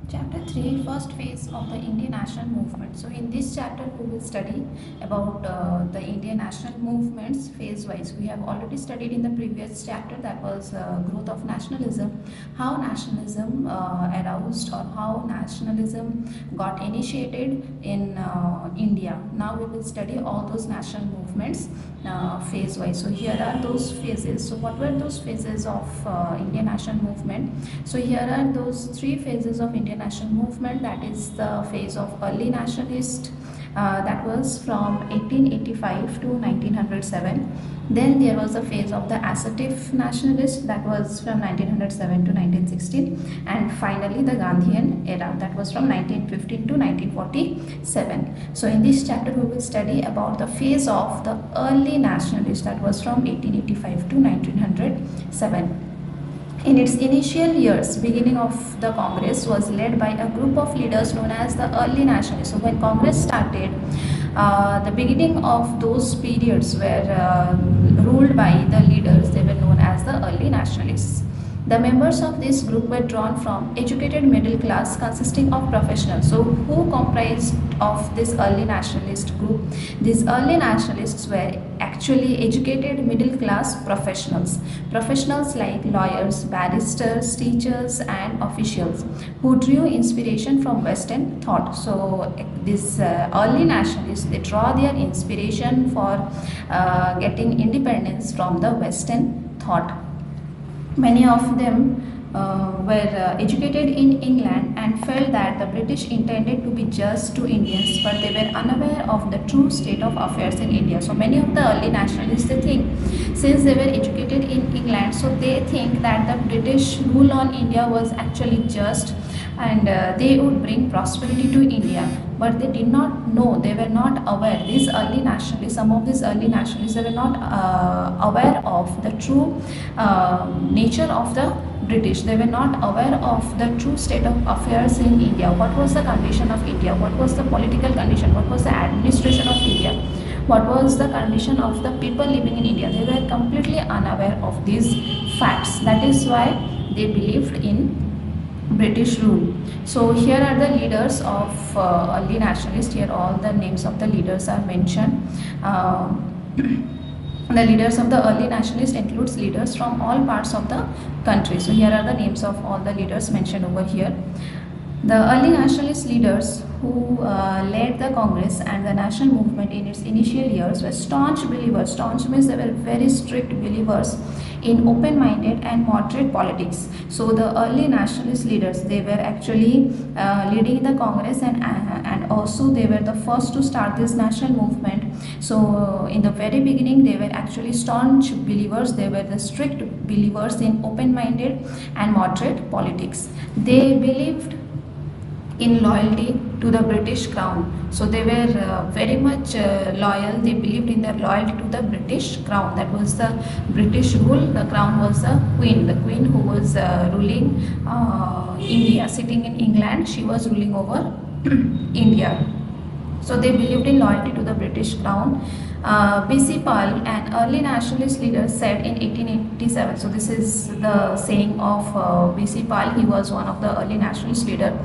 Chapter 3, first phase of the Indian national movement. So in this chapter we will study about the Indian national movements phase wise. We have already studied in the previous chapter, that was growth of nationalism, how nationalism aroused or how nationalism got initiated in India. Now we will study all those national movements phase wise. So here are those phases. So what were those phases of Indian national movement? So here are those three phases of Indian national movement. That is the phase of early nationalist, that was from 1885 to 1907. Then there was a phase of the assertive nationalist, that was from 1907 to 1916, and finally the Gandhian era, that was from 1915 to 1947. So in this chapter we will study about the phase of the early nationalist, that was from 1885 to 1907. In its initial years, beginning of the Congress was led by a group of leaders known as the early nationalists. So when Congress started, the beginning of those periods were ruled by the leaders. They were known as the early nationalists. The members of this group were drawn from educated middle class consisting of professionals. So who comprised of this early nationalist group? These early nationalists were actually educated middle class professionals. Professionals like lawyers, barristers, teachers and officials who drew inspiration from Western thought. So these early nationalists, they draw their inspiration for getting independence from the Western thought. Many of them were educated in England and felt that the British intended to be just to Indians, but they were unaware of the true state of affairs in India. So many of the early nationalists, they think, since they were educated in England, so they think that the British rule on India was actually just, and they would bring prosperity to India. But they did not know, they were not aware. These early nationalists, some of these early nationalists, they were not aware of the true nature of the British. They were not aware of the true state of affairs in India. What was the condition of India? What was the political condition? What was the administration of India? What was the condition of the people living in India? They were completely unaware of these facts. That is why they believed in British rule. So here are the leaders of early nationalists. Here all the names of the leaders are mentioned. The leaders of the early nationalists includes leaders from all parts of the country. So here are the names of all the leaders mentioned over here. The early nationalist leaders who led the Congress and the national movement in its initial years were staunch believers. Staunch means they were very strict believers in open-minded and moderate politics. So the early nationalist leaders, they were actually leading the Congress, and also they were the first to start this national movement. So in the very beginning, they were actually staunch believers. They were the strict believers in open-minded and moderate politics. They believed in loyalty to the British crown. So they were very much loyal. They believed in their loyalty to the British crown. That was the British rule. The crown was the queen who was ruling India, sitting in England. She was ruling over India. So they believed in loyalty to the British crown. B.C. Pal, an early nationalist leader, said in 1887. So this is the saying of B.C. Pal. He was one of the early nationalist leader.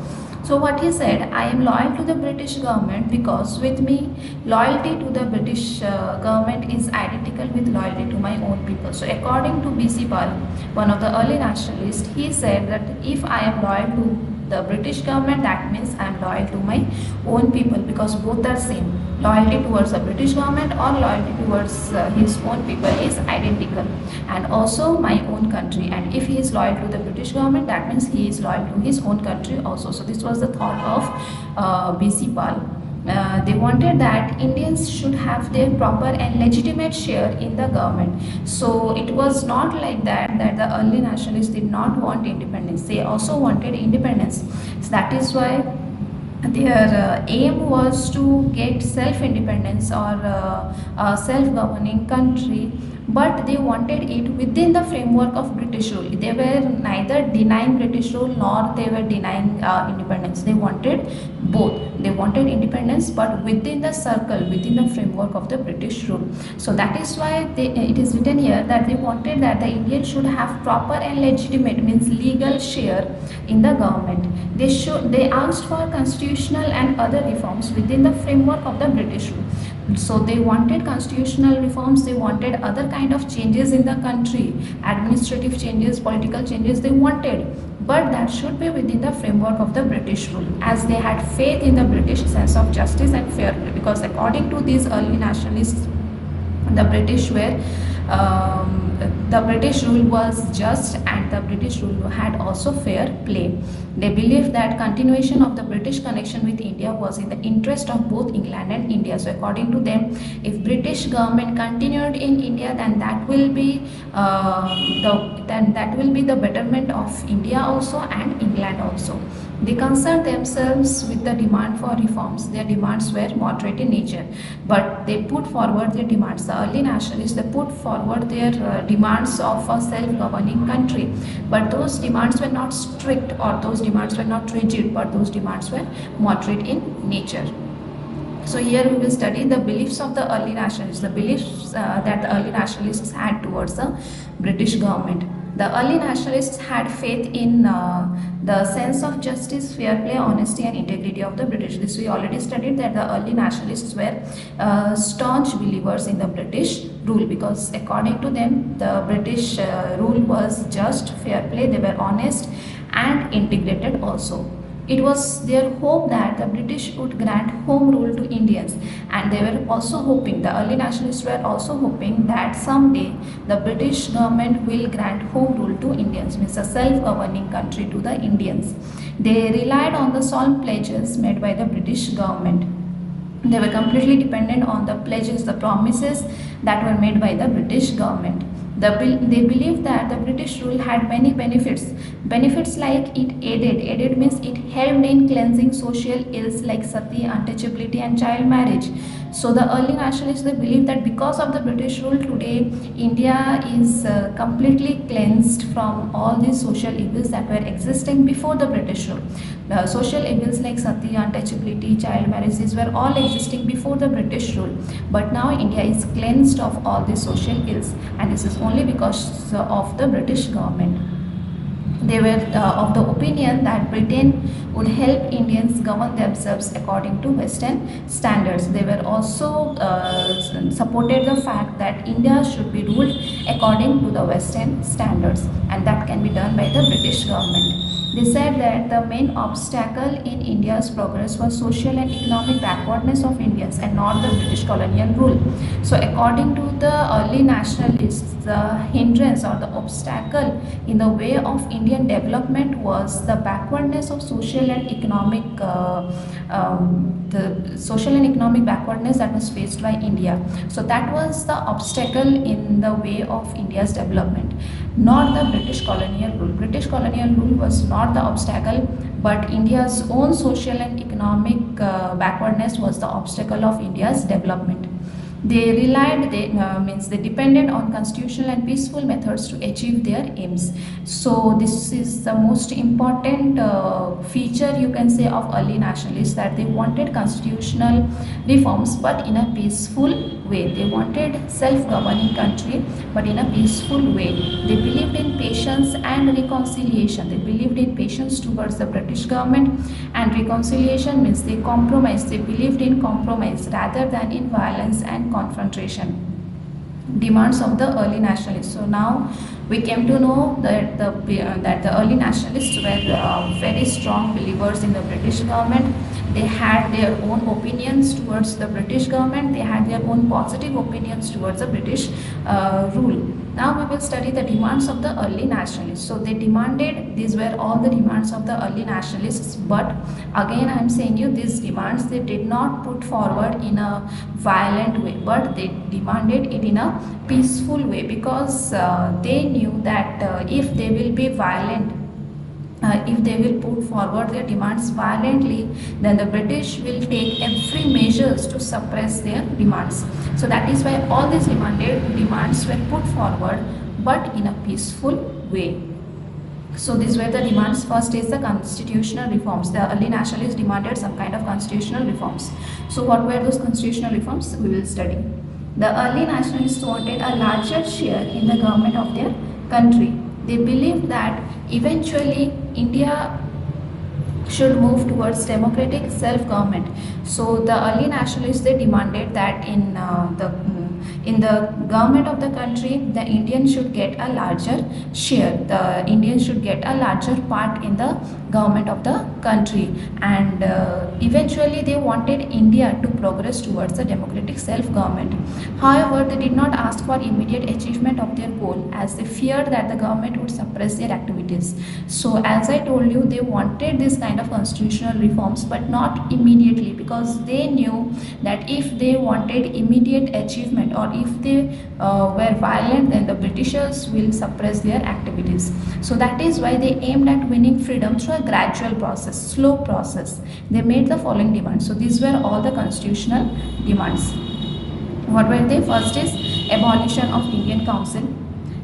So what he said, I am loyal to the British government because with me, loyalty to the British government is identical with loyalty to my own people. So according to B.C. Pal, one of the early nationalists, he said that if I am loyal to the British government, that means I am loyal to my own people, because both are same. Loyalty towards the British government or loyalty towards his own people is identical, and also my own country. And if he is loyal to the British government, that means he is loyal to his own country also. So this was the thought of B.C. Pal. They wanted that Indians should have their proper and legitimate share in the government. So it was not like that the early nationalists did not want independence. They also wanted independence. So that is why their aim was to get self-independence or a self-governing country but they wanted it within the framework of British rule. They were neither denying British rule nor they were denying independence. They wanted both. They wanted independence, but within the circle, within the framework of the British rule. So that is why it is written here that they wanted that the Indians should have proper and legitimate, means legal share in the government. They asked for constitutional and other reforms within the framework of the British rule. So they wanted constitutional reforms, they wanted other kind of changes in the country, administrative changes, political changes they wanted, but that should be within the framework of the British rule, as they had faith in the British sense of justice and fair play. Because according to these early nationalists, the British were the British rule was just, and the British rule had also fair play. They believed that continuation of the British connection with India was in the interest of both England and India. So according to them, if British government continued in India, then that will be the betterment of India also and England also. They concerned themselves with the demand for reforms. Their demands were moderate in nature, but they put forward their demands. The early nationalists, they put forward their demands of a self-governing country, but those demands were not strict, or those demands were not rigid, but those demands were moderate in nature. So here we will study the beliefs of the early nationalists, the beliefs that the early nationalists had towards the British government. The early nationalists had faith in the sense of justice, fair play, honesty and integrity of the British. This we already studied, that the early nationalists were staunch believers in the British rule, because according to them the British rule was just, fair play, they were honest and integrated also. It was their hope that the British would grant home rule to Indians, and they were also hoping, the early nationalists were also hoping, that someday the British government will grant home rule to Indians, means a self-governing country to the Indians. They relied on the solemn pledges made by the British government. They were completely dependent on the pledges, the promises that were made by the British government. They believed that the British rule had many benefits. Benefits like it aided means it helped in cleansing social ills like sati, untouchability and child marriage. So the early nationalists, they believed that because of the British rule today, India is completely cleansed from all these social evils that were existing before the British rule. The social evils like sati, untouchability, child marriage, these were all existing before the British rule. But now India is cleansed of all these social ills, and this is only because of the British government. They were of the opinion that Britain would help Indians govern themselves according to Western standards. They were also supported the fact that India should be ruled according to the Western standards, and that can be done by the British government. They said that the main obstacle in India's progress was social and economic backwardness of Indians and not the British colonial rule. So according to the early nationalists, the hindrance or the obstacle in the way of Indian development was the backwardness of social and economic backwardness that was faced by India. So that was the obstacle in the way of India's development, not the British colonial rule. British colonial rule was not the obstacle, but India's own social and economic backwardness was the obstacle of India's development. They they depended on constitutional and peaceful methods to achieve their aims. So this is the most important feature, you can say, of early nationalists, that they wanted constitutional reforms but in a peaceful way. They wanted self-governing country but in a peaceful way. They believed in patience and reconciliation. They believed in patience towards the British government, and reconciliation means they compromise. They believed in compromise rather than in violence and confrontation. Demands of the early nationalists. So now we came to know that the early nationalists were very strong believers in the British government. They had their own opinions towards the British government. They had their own positive opinions towards the British rule. Now we will study the demands of the early nationalists. So they demanded, these were all the demands of the early nationalists, but again I am saying you, these demands they did not put forward in a violent way, but they demanded it in a peaceful way, because they knew that if they will be violent, if they will put forward their demands violently, then the British will take every measures to suppress their demands. So that is why all these demands were put forward, but in a peaceful way. So these were the demands. First is the constitutional reforms. The early nationalists demanded some kind of constitutional reforms. So what were those constitutional reforms? We will study. The early nationalists wanted a larger share in the government of their country. They believed that eventually India should move towards democratic self-government. So the early nationalists, they demanded that in the government of the country, the Indians should get a larger share. The Indians should get a larger part in the government of the country, and eventually they wanted India to progress towards the democratic self-government. However, they did not ask for immediate achievement of their goal, as they feared that the government would suppress their activities. So as I told you, they wanted this kind of constitutional reforms, but not immediately, because they knew that if they wanted immediate achievement, or if they were violent, then the Britishers will suppress their activities. So that is why they aimed at winning freedom through a gradual process, slow process. They made the following demands. So these were all the constitutional demands. What were they? First is abolition of Indian Council,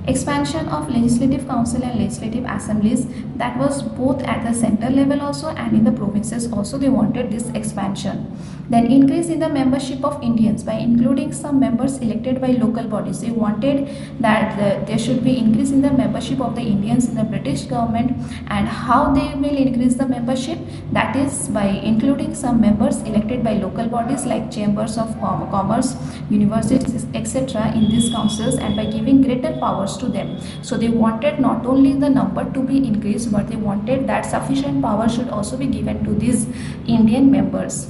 expansion of legislative council and legislative assemblies, that was both at the central level also and in the provinces also. They wanted this expansion. Then increase in the membership of Indians by including some members elected by local bodies. They wanted that there should be increase in the membership of the Indians in the British government. And how they will increase the membership? That is by including some members elected by local bodies like chambers of commerce, universities, etc. in these councils, and by giving greater powers to them. So they wanted not only the number to be increased, but they wanted that sufficient power should also be given to these Indian members.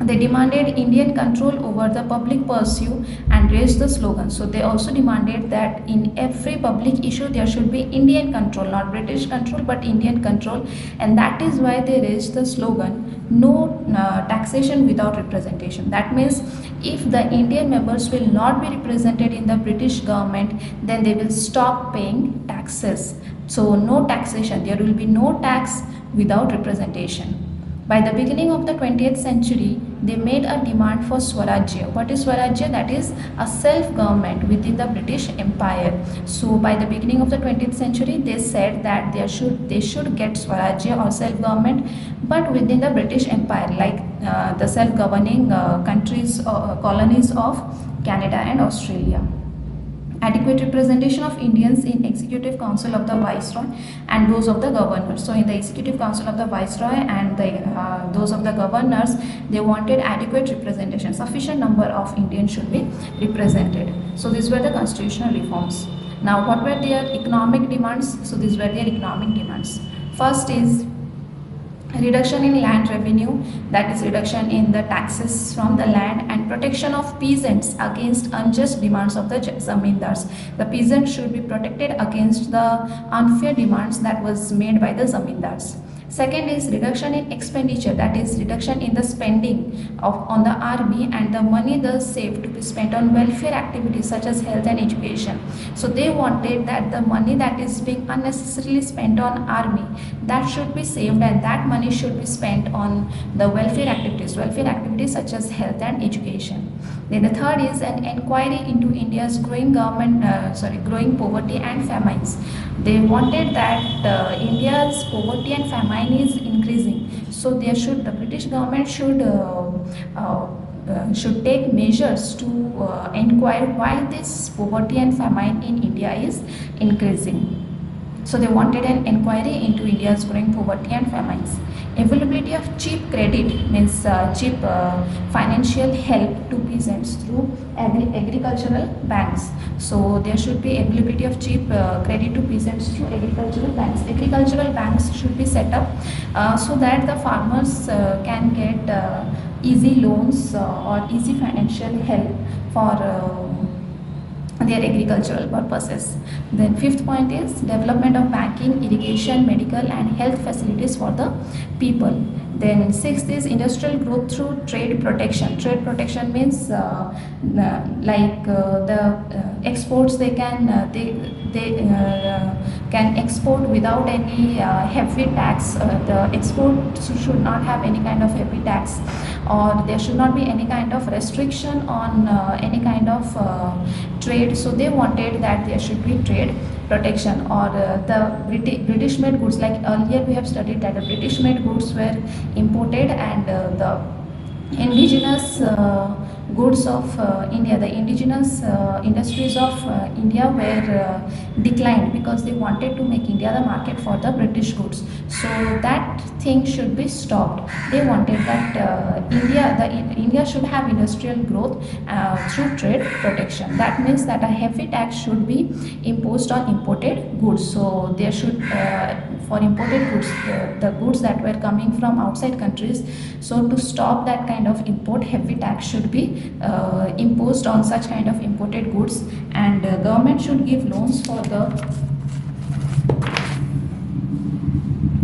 They demanded Indian control over the public pursuit and raised the slogan. So they also demanded that in every public issue there should be Indian control, not British control, but Indian control. And that is why they raised the slogan, no taxation without representation. That means if the Indian members will not be represented in the British government, then they will stop paying taxes. So no taxation, there will be no tax without representation. By the beginning of the 20th century, they made a demand for Swarajya. What is Swarajya? That is a self-government within the British Empire. So by the beginning of the 20th century, they said that they should get Swarajya or self-government, but within the British Empire, like the self-governing countries or colonies of Canada and Australia. Adequate representation of Indians in Executive Council of the Viceroy and those of the governors. So in the Executive Council of the Viceroy and those of the governors, they wanted adequate representation. Sufficient number of Indians should be represented. So these were the constitutional reforms. Now what were their economic demands? So these were their economic demands. First is reduction in land revenue, that is reduction in the taxes from the land, and protection of peasants against unjust demands of the zamindars. The peasants should be protected against the unfair demands that was made by the zamindars. Second is reduction in expenditure, that is reduction in the spending on the army, and the money thus saved to be spent on welfare activities such as health and education. So they wanted that the money that is being unnecessarily spent on army, that should be saved, and that money should be spent on the welfare activities such as health and education. Then the third is an inquiry into India's growing poverty and famines. They wanted that India's poverty and famine is increasing. So the British government should take measures to inquire why this poverty and famine in India is increasing. So they wanted an inquiry into India's growing poverty and famines. Availability of cheap credit means cheap financial help to peasants through agricultural banks. So there should be availability of cheap credit to peasants through agricultural banks. Agricultural banks should be set up so that the farmers can get easy loans or easy financial help for their agricultural purposes. Then fifth point is development of banking, irrigation, medical and health facilities for the people. Then sixth is industrial growth through trade protection. Trade protection means the exports, they they can export without any heavy tax. The exports should not have any kind of heavy tax, or there should not be any kind of restriction on any kind of trade. So they wanted that there should be trade protection, or the British made goods, like earlier we have studied that the British made goods were imported, and the indigenous goods of India, the indigenous industries of India were declined, because they wanted to make India the market for the British goods. So that thing should be stopped. They wanted that India should have industrial growth through trade protection. That means that a heavy tax should be imposed on imported goods. So there should for imported goods, the goods that were coming from outside countries, so to stop that kind of import, heavy tax should be imposed on such kind of imported goods, and government should give loans for the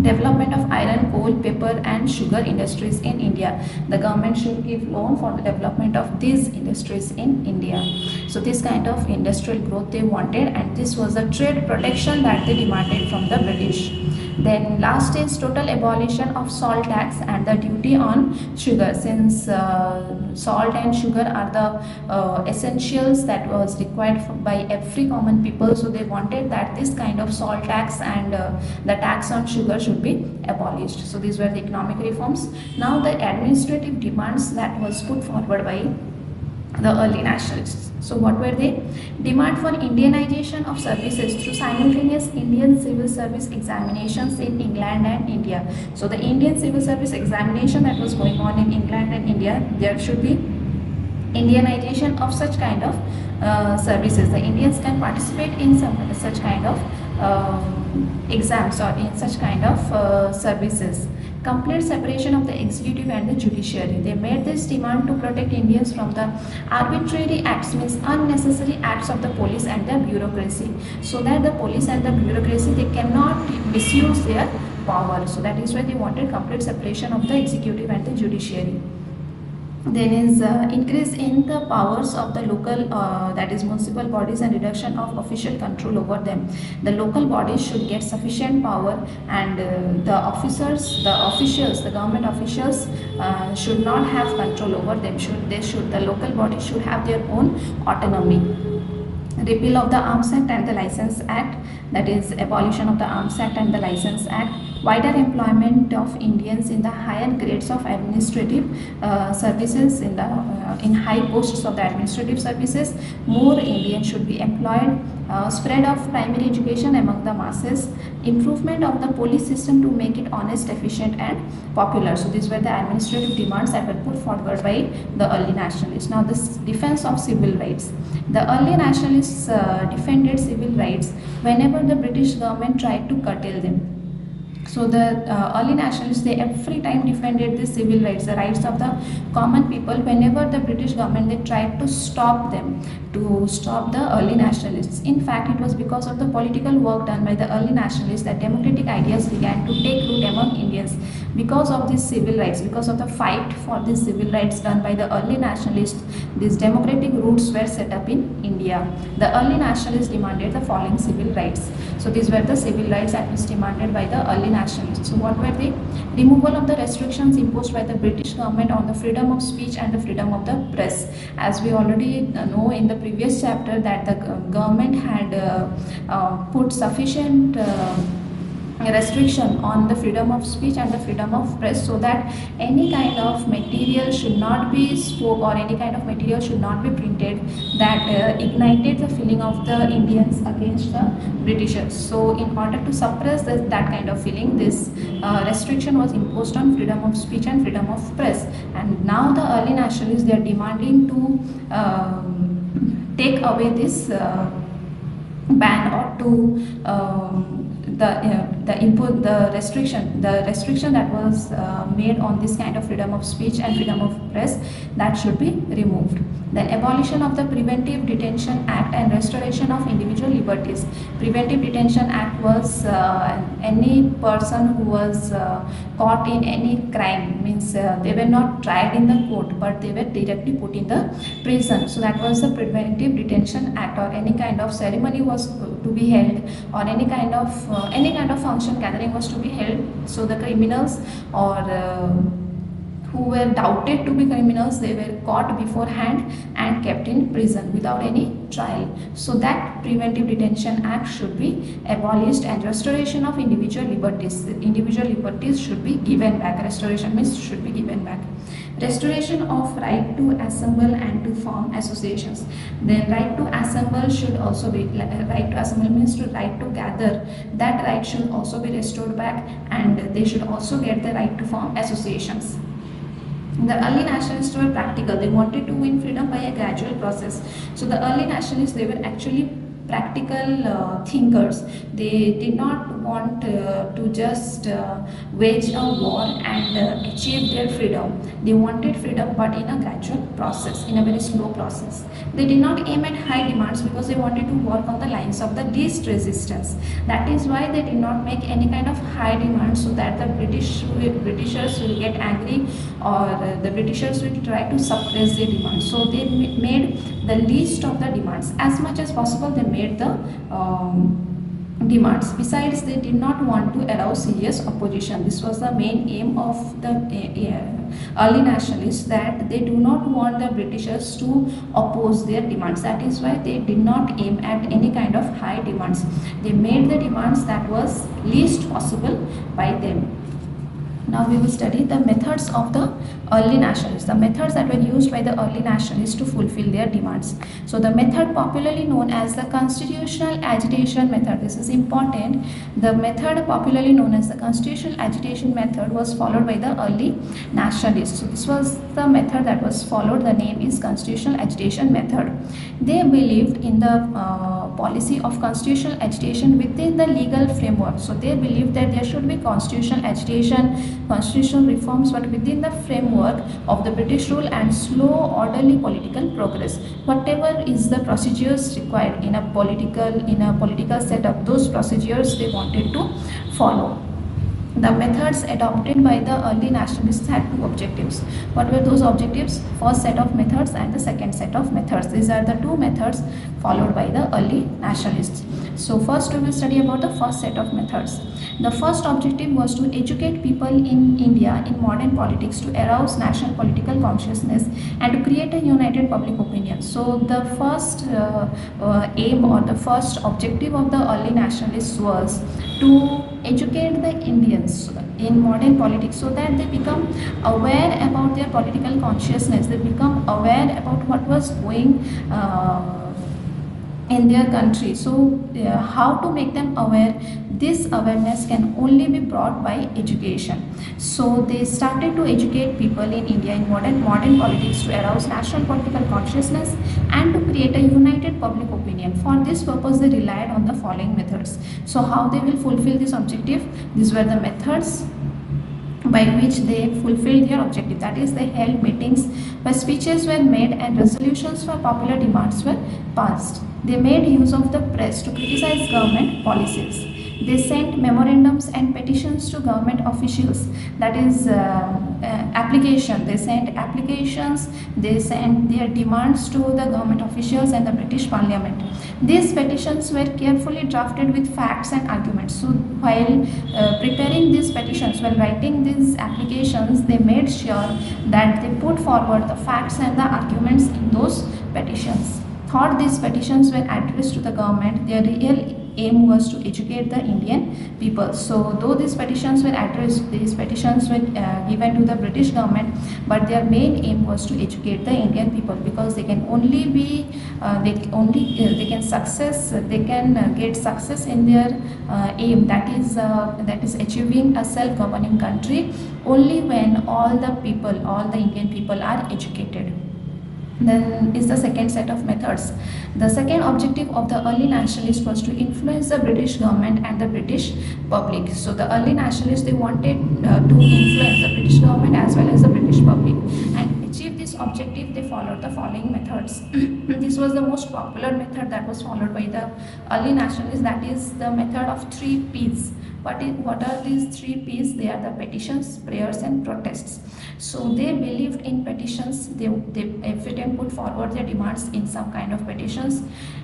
development of iron, coal, paper and sugar industries in India. The government should give loan for the development of these industries in India. So this kind of industrial growth they wanted, and this was the trade protection that they demanded from the British. Then last is total abolition of salt tax and the duty on sugar, since salt and sugar are the essentials that was required by every common people. So they wanted that this kind of salt tax and the tax on sugar should be abolished. So these were the economic reforms. Now the administrative demands that was put forward by the early nationalists. So what were they? Demand for Indianization of services through simultaneous Indian civil service examinations in England and India. So the Indian civil service examination that was going on in England and India, there should be Indianization of such kind of services. The Indians can participate in such kind of exams or in such kind of services. Complete separation of the executive and the judiciary. They made this demand to protect Indians from the arbitrary acts, means unnecessary acts of the police and the bureaucracy, so that the police and the bureaucracy, they cannot misuse their power. So that is why they wanted complete separation of the executive and the judiciary. Then is increase in the powers of the local, that is municipal bodies, and reduction of official control over them. The local bodies should get sufficient power, and the officials, the government officials should not have control over them. The local bodies should have their own autonomy. Repeal of the Arms Act and the License Act, that is abolition of the Arms Act and the License Act. Wider employment of Indians in the higher grades of administrative services, in high posts of the administrative services. More Indians should be employed. Spread of primary education among the masses. Improvement of the police system to make it honest, efficient and popular. So these were the administrative demands that were put forward by the early nationalists. Now this defense of civil rights. The early nationalists defended civil rights whenever the British government tried to curtail them. So the early nationalists, they every time defended the civil rights, the rights of the common people, whenever the British government, they tried to stop them, to stop the early nationalists. In fact, it was because of the political work done by the early nationalists that democratic ideas began to take root among Indians. Because of these civil rights, because of the fight for these civil rights done by the early nationalists, these democratic roots were set up in India. The early nationalists demanded the following civil rights. So these were the civil rights that was demanded by the early nationalists. So what were they? Removal of the restrictions imposed by the British government on the freedom of speech and the freedom of the press. As we already know in the previous chapter, that the government had put sufficient restriction on the freedom of speech and the freedom of press, so that any kind of material should not be spoke, or any kind of material should not be printed that ignited the feeling of the Indians against the Britishers. So in order to suppress that kind of feeling, this restriction was imposed on freedom of speech and freedom of press. And now the early nationalists, they are demanding to take away this ban, or to the restriction that was made on this kind of freedom of speech and freedom of press, that should be removed. Then abolition of the Preventive Detention Act and restoration of individual liberties. Preventive Detention Act was any person who was caught in any crime, means they were not tried in the court but they were directly put in the prison. So that was the Preventive Detention Act. Or any kind of ceremony was to be held, or any kind of function gathering was to be held, so the criminals or who were doubted to be criminals, they were caught beforehand and kept in prison without any trial. So that Preventive Detention Act should be abolished, and restoration of individual liberties. Individual liberties should be given back. Restoration means should be given back. Restoration of right to assemble and to form associations. Then right to assemble should also be, right to assemble means to right to gather, that right should also be restored back, and they should also get the right to form associations. The early nationalists were practical. They wanted to win freedom by a gradual process. So the early nationalists, they were actually practical thinkers. They did not want to just wage a war and achieve their freedom. They wanted freedom, but in a gradual process, in a very slow process. They did not aim at high demands because they wanted to work on the lines of the least resistance. That is why they did not make any kind of high demands, so that the Britishers will get angry, or the Britishers will try to suppress their demands. So they made the least of the demands. As much as possible, they made the demands. Besides, they did not want to arouse serious opposition. This was the main aim of the early nationalists, that they do not want the Britishers to oppose their demands. That is why they did not aim at any kind of high demands. They made the demands that was least possible by them. Now we will study the methods of the early nationalists, the methods that were used by the early nationalists to fulfill their demands. So the method popularly known as the constitutional agitation method, this is important. The method popularly known as the constitutional agitation method was followed by the early nationalists. So this was the method that was followed. The name is constitutional agitation method. They believed in the policy of constitutional agitation within the legal framework. So they believed that there should be constitutional agitation, constitutional reforms, but within the framework of the British rule and slow, orderly political progress. Whatever is the procedures required in a political setup, those procedures they wanted to follow. The methods adopted by the early nationalists had two objectives. What were those objectives? First set of methods and the second set of methods. These are the two methods followed by the early nationalists. So first we will study about the first set of methods. The first objective was to educate people in India in modern politics, to arouse national political consciousness and to create a united public opinion. So the first aim or the first objective of the early nationalists was to educate the Indians in modern politics, so that they become aware about their political consciousness, they become aware about what was going in their country. So how to make them aware? This awareness can only be brought by education. So they started to educate people in India in modern politics to arouse national political consciousness and to create a united public opinion. For this purpose, they relied on the following methods. So how they will fulfill this objective? These were the methods by which they fulfilled their objective. That is, they held meetings where speeches were made and resolutions for popular demands were passed. They made use of the press to criticize government policies. They sent memorandums and petitions to government officials, that is application. They sent applications, they sent their demands to the government officials and the British Parliament. These petitions were carefully drafted with facts and arguments. So while preparing these petitions, while writing these applications, they made sure that they put forward the facts and the arguments in those petitions. Thought these petitions were addressed to the government, their real aim was to educate the Indian people. So though these petitions were addressed, these petitions were given to the British government, but their main aim was to educate the Indian people, because they can only be they can get success in their aim, that is achieving a self-governing country, only when all the Indian people are educated. Then is the second set of methods. The second objective of the early nationalists was to influence the British government and the British public. So the early nationalists, they wanted to influence the British government as well as the British public, and achieve this objective, they followed the following methods. This was the most popular method that was followed by the early nationalists, that is the method of 3 Ps. What are these 3 Ps? They are the petitions, prayers, and protests. So they believed in petitions. They every time put forward their demands in some kind of petitions.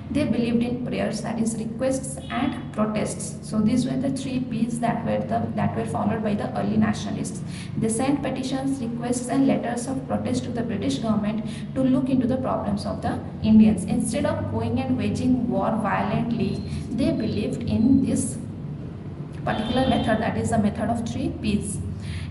They believed in prayers, that is requests and protests. So these were the 3 Ps that were followed by the early nationalists. They sent petitions, requests, and letters of protest to the British government to look into the problems of the Indians. Instead of going and waging war violently, they believed in this particular method, that is the method of 3 Ps.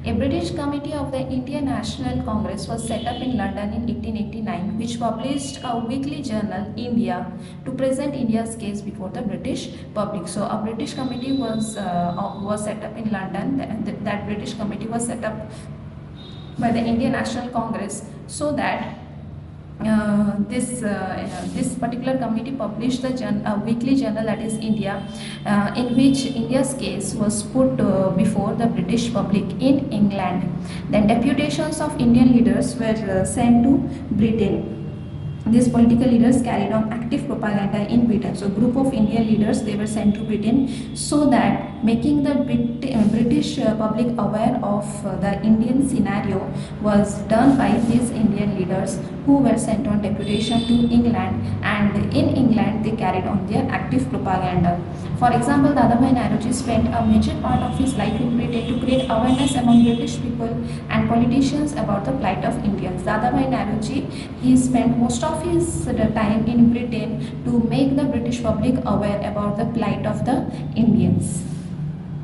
A British committee of the Indian National Congress was set up in London in 1889, which published a weekly journal, India, to present India's case before the British public. So a British committee was set up in London. That British committee was set up by the Indian National Congress so that this particular committee published the weekly journal, that is India, in which India's case was put before the British public in England. Then deputations of Indian leaders were sent to Britain. These political leaders carried on active propaganda in Britain. So group of Indian leaders, they were sent to Britain so that making the British public aware of the Indian scenario was done by these Indian leaders who were sent on deputation to England, and in England they carried on their active propaganda. For example, Dadabhai Naoroji spent a major part of his life in Britain to create awareness among British people and politicians about the plight of Indians. Dadabhai Naoroji, he spent most of his time in Britain to make the British public aware about the plight of the Indians.